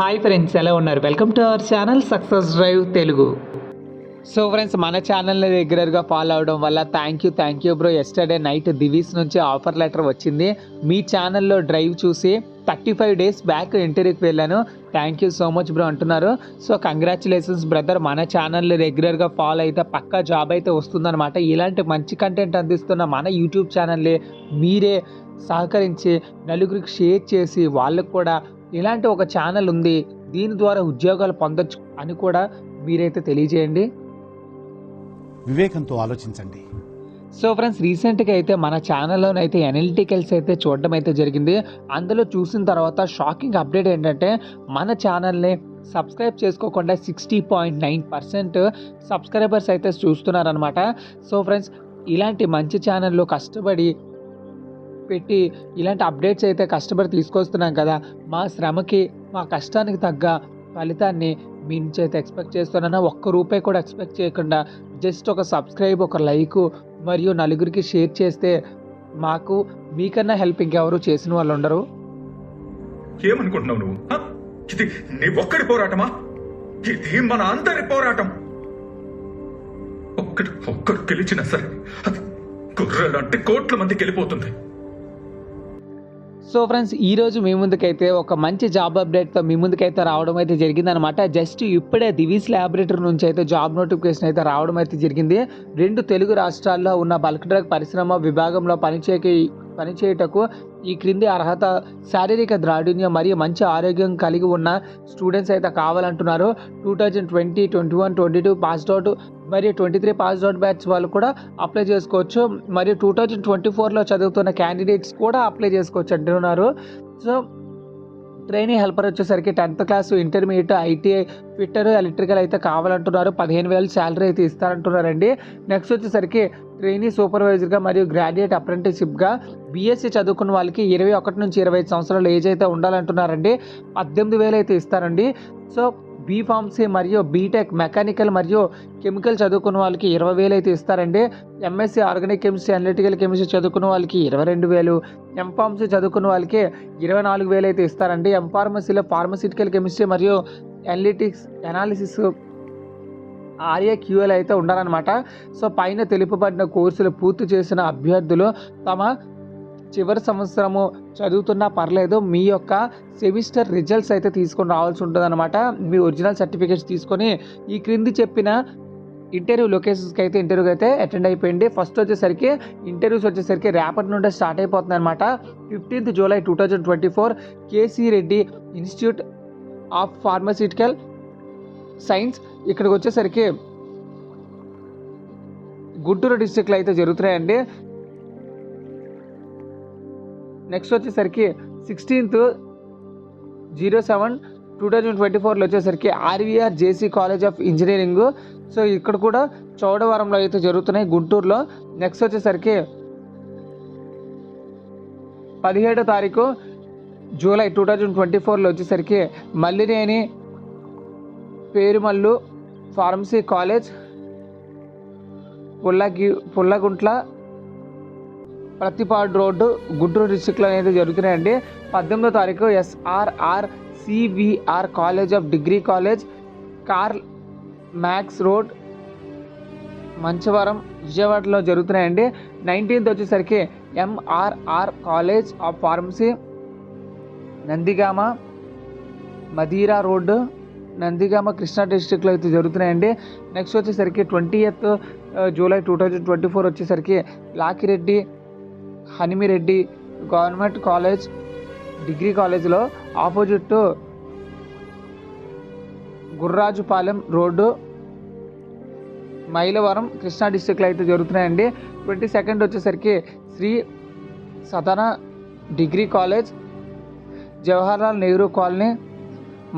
Hi friends, ఎలా ఉన్నారు? Welcome to our channel success drive Telugu. So friends, మన ఛానల్ని రెగ్యులర్గా ఫాలో అవడం వల్ల thank you bro. Yesterday night Divi's నుంచి ఆఫర్ లెటర్ వచ్చింది. మీ ఛానల్లో డ్రైవ్ చూసి 35 డేస్ బ్యాక్ ఇంటర్వ్యూకి వెళ్ళాను. Thank you so much bro అంటున్నారు. So congratulations brother. మన ఛానల్ని రెగ్యులర్గా ఫాలో అయితే పక్కా జాబ్ అయితే వస్తుందన్నమాట. ఇలాంటి మంచి కంటెంట్ అందిస్తున్న మన యూట్యూబ్ ఛానల్ని మీరే సహకరించి నలుగురికి షేర్ చేసి వాళ్ళకు కూడా ఇలాంటి ఒక ఛానల్ ఉంది, దీని ద్వారా ఉద్యోగాలు పొందొచ్చు అని కూడా మీరైతే తెలియజేయండి. వివేకంతో ఆలోచించండి. సో ఫ్రెండ్స్, రీసెంట్గా అయితే మన ఛానల్లోనైతే ఎనలిటికల్స్ అయితే చూడడం అయితే జరిగింది. అందులో చూసిన తర్వాత షాకింగ్ అప్డేట్ ఏంటంటే, మన ఛానల్ని సబ్స్క్రైబ్ చేసుకోకుండా 60.9% సబ్స్క్రైబర్స్ అయితే చూస్తున్నారనమాట. సో ఫ్రెండ్స్, ఇలాంటి మంచి ఛానల్లో కష్టపడి పెట్టి ఇలాంటి అప్డేట్స్ అయితే కష్టపడి తీసుకొస్తున్నాం కదా, మా శ్రమకి మా కష్టానికి తగ్గ ఫలితాన్ని మీ నుంచి అయితే ఎక్స్పెక్ట్ చేస్తున్నాను. ఒక్క రూపాయి కూడా ఎక్స్పెక్ట్ చేయకుండా జస్ట్ ఒక సబ్స్క్రైబ్, ఒక లైక్ మరియు నలుగురికి షేర్ చేస్తే మాకు మీకన్నా హెల్ప్ ఇంకెవరు చేసిన వాళ్ళు ఉండరు. ఏమనుకుంటున్నావు నువ్వు? ఇది నీ ఒక్కడి పోరాటమా? ఇది మన అందరి పోరాటం. ఒక్కడు గెలిచినా సరే గుర్రాలంటే కోట్ల మంది గెలిపోతుంది. సో ఫ్రెండ్స్, ఈరోజు మీ ముందుకైతే ఒక మంచి జాబ్ అప్డేట్తో మీ ముందుకైతే రావడం అయితే జరిగిందనమాట. జస్ట్ ఇప్పుడే దివీస్ ల్యాబొరేటరీ నుంచి అయితే జాబ్ నోటిఫికేషన్ అయితే రావడం అయితే జరిగింది. 2 తెలుగు రాష్ట్రాల్లో ఉన్న బల్క్ డ్రగ్ పరిశ్రమ విభాగంలో పనిచేయటకు ఈ క్రింది అర్హత: శారీరక ద్రాఢ్యం మరియు మంచి ఆరోగ్యం కలిగి ఉన్న స్టూడెంట్స్ అయితే కావాలంటున్నారు. 2020, 21, 22 పాస్డ్ అవుట్ మరియు 23 పాస్డ్ అవుట్ బ్యాచ్ వాళ్ళు కూడా అప్లై చేసుకోవచ్చు. మరియు 2024లో చదువుతున్న క్యాండిడేట్స్ కూడా అప్లై చేసుకోవచ్చు అంటున్నారు. సో ట్రైనింగ్ హెల్పర్ వచ్చేసరికి 10th class, intermediate, ITI, fitter, electrical అయితే కావాలంటున్నారు. 15,000 శాలరీ అయితే ఇస్తారంటున్నారండి. నెక్స్ట్ వచ్చేసరికి ట్రైనీ సూపర్వైజర్గా మరియు గ్రాడ్యుయేట్ అప్రెంటిస్షిప్గా బీఎస్సీ చదువుకున్న వాళ్ళకి 21 నుంచి 25 సంవత్సరాల ఏజ్ అయితే ఉండాలంటున్నారండి. 18,000 అయితే ఇస్తారండి. సో బీఫార్మసీ మరియు బీటెక్ మెకానికల్ మరియు కెమికల్ చదువుకున్న వాళ్ళకి 20,000 అయితే ఇస్తారండి. MSc organic chemistry, analytical chemistry చదువుకున్న వాళ్ళకి 22,000, ఎంఫార్మసీ చదువుకున్న వాళ్ళకి 24,000 అయితే ఇస్తారండి. ఎంఫార్మసీలో ఫార్మసిటికల్ కెమిస్ట్రీ మరియు అనాలిసిస్ RAQL అయితే ఉండాలన్నమాట. సో పైన తెలుపబడిన కోర్సులు పూర్తి చేసిన అభ్యర్థులు తమ చివరి సంవత్సరము చదువుతున్నా పర్లేదు, మీ యొక్క సెమిస్టర్ రిజల్ట్స్ అయితే తీసుకొని రావాల్సి ఉంటుంది అనమాట. మీ ఒరిజినల్ సర్టిఫికేట్స్ తీసుకొని ఈ క్రింది చెప్పిన ఇంటర్వ్యూ లొకేషన్స్కి అయితే ఇంటర్వ్యూకి అయితే అటెండ్ అయిపోయింది. ఫస్ట్ వచ్చేసరికి ఇంటర్వ్యూస్ వచ్చేసరికి రేపటి నుండే స్టార్ట్ అయిపోతుంది అనమాట. 15th July 2024 KC Reddy institute of pharmaceutical science, ఇక్కడికి వచ్చేసరికి గుంటూరు డిస్ట్రిక్ట్లో అయితే జరుగుతున్నాయండి. నెక్స్ట్ వచ్చేసరికి 16th 07/2024లో వచ్చేసరికి RVR JC college of engineering. So ఇక్కడ కూడా చౌడవరంలో అయితే జరుగుతున్నాయి, గుంటూరులో. నెక్స్ట్ వచ్చేసరికి 17వ జూలై 2024లో వచ్చేసరికి Mallineni Perumallu pharmacy college, Pullaguntla, Prathipadu road, Guntur డిస్ట్రిక్ట్లో అయితే జరుగుతున్నాయండి. 18వ తారీఖు SRR CVR college of degree college, Karl Marx road, Manchavaram, విజయవాడలో జరుగుతున్నాయండి. 19th వచ్చేసరికి MRR college of pharmacy, Nandigama, Madhira road, Nandigama, Krishna డిస్ట్రిక్ట్లో అయితే జరుగుతున్నాయండి. నెక్స్ట్ వచ్చేసరికి 20th జూలై 2024 వచ్చేసరికి Lakireddy, Hanimireddy government college, degree కాలేజ్లో ఆపోజిట్ గుర్రాజుపాలెం రోడ్డు, మైలవరం, కృష్ణా డిస్ట్రిక్ట్లో అయితే జరుగుతున్నాయండి. 22nd వచ్చేసరికి Sri Sadana degree college, Jawaharlal Nehru colony,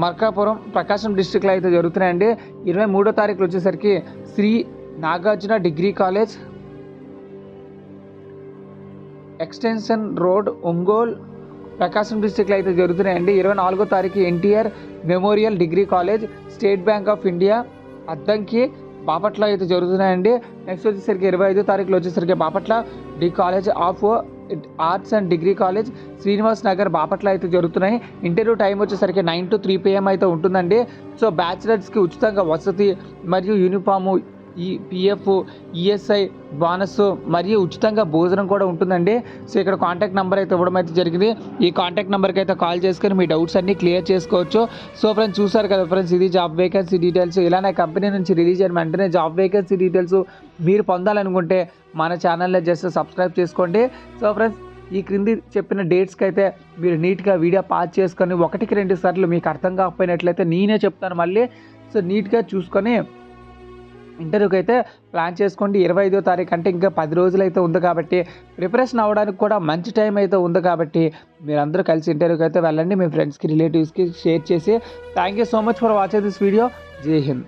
Markapuram, Prakasam డిస్ట్రిక్ట్లో అయితే జరుగుతున్నాయండి. 23వ తారీఖు వచ్చేసరికి Sri Nagarjuna degree college, extension road, Ongole, Prakasam డిస్ట్రిక్ట్లో అయితే జరుగుతున్నాయండి. 24వ తారీఖు NTR memorial degree college, state bank of India, Addanki, Bapatla అయితే జరుగుతున్నాయండి. నెక్స్ట్ వచ్చేసరికి 25వ తారీఖులో వచ్చేసరికి Bapatla the college of arts and degree college, Srinivas Nagar, Bapatla అయితే జరుగుతున్నాయి. ఇంటర్వ్యూ టైం వచ్చేసరికి 9 to 3 PM అయితే ఉంటుందండి. సో బ్యాచిలర్స్కి ఉచితంగా వసతి మరియు యూనిఫాము, ఈ పిఎఫ్, ఈఎస్ఐ బోనస్ మరియు ఉచితంగా భోజనం కూడా ఉంటుందండి. సో ఇక్కడ కాంటాక్ట్ నెంబర్ అయితే ఇవ్వడం అయితే జరిగింది. ఈ కాంటాక్ట్ నెంబర్కి అయితే కాల్ చేసుకొని మీ డౌట్స్ అన్నీ క్లియర్ చేసుకోవచ్చు. సో ఫ్రెండ్స్ చూసారు కదా ఫ్రెండ్స్, ఇది జాబ్ వేకెన్సీ డీటెయిల్స్. ఇలానే కంపెనీ నుంచి రిలీజ్ అయిన వెంటనే జాబ్ వేకెన్సీ డీటెయిల్స్ మీరు పొందాలనుకుంటే మన ఛానల్లో జస్ట్ సబ్స్క్రైబ్ చేసుకోండి. సో ఫ్రెండ్స్ ఈ క్రింది చెప్పిన డేట్స్కి అయితే మీరు నీట్గా వీడియో పాజ్ చేసుకొని 1-2 సార్లు మీకు అర్థం కాకపోయినట్లయితే నేనే చెప్తాను మళ్ళీ. సో నీట్గా చూసుకొని ఇంటర్వ్యూకి అయితే ప్లాన్ చేసుకోండి. 25వ తారీఖు అంటే ఇంకా 10 రోజులు అయితే ఉంది కాబట్టి ప్రిపరేషన్ అవ్వడానికి కూడా మంచి టైం అయితే ఉంది కాబట్టి మీరందరూ కలిసి ఇంటర్వ్యూకి అయితే వెళ్ళండి. మీ ఫ్రెండ్స్కి, రిలేటివ్స్కి షేర్ చేసి. Thank you so much for watching this video. జై హింద్.